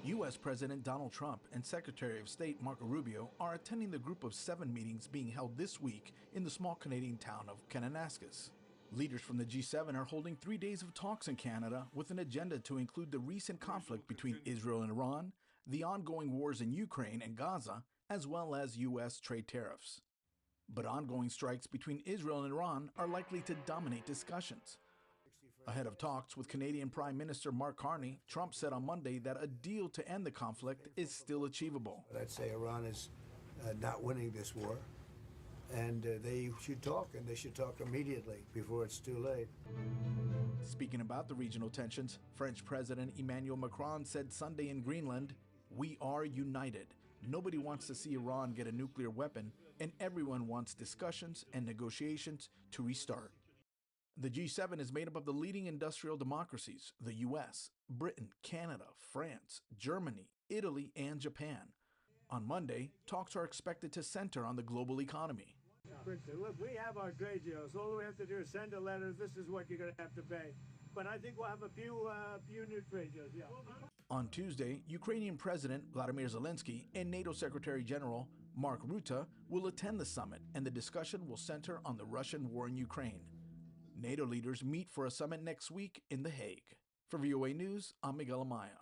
U.S. President Donald Trump and Secretary of State Marco Rubio are attending the Group of Seven meetings being held this week in the small Canadian town of Kananaskis. Leaders from the G7 are holding 3 days of talks in Canada with an agenda to include the recent conflict between Israel and Iran, the ongoing wars in Ukraine and Gaza, as well as U.S. trade tariffs. But ongoing strikes between Israel and Iran are likely to dominate discussions. Ahead of talks with Canadian Prime Minister Mark Carney, Trump said on Monday that a deal to end the conflict is still achievable. I'd say Iran is not winning this war, and they should talk, and they should talk immediately before it's too late. Speaking about the regional tensions, French President Emmanuel Macron said Sunday in Greenland, "We are united. Nobody wants to see Iran get a nuclear weapon, and everyone wants discussions and negotiations to restart." The G7 is made up of the leading industrial democracies, the US, Britain, Canada, France, Germany, Italy, and Japan. On Monday, talks are expected to center on the global economy. Look, we have our trade deals. All we have to do is send a letter. This is what you're going to have to pay. But I think we'll have a few new trade deals, yeah. On Tuesday, Ukrainian President Volodymyr Zelenskyy and NATO Secretary General Mark Rutte will attend the summit, and the discussion will center on the Russian war in Ukraine. NATO leaders meet for a summit next week in The Hague. For VOA News, I'm Miguel Amaya.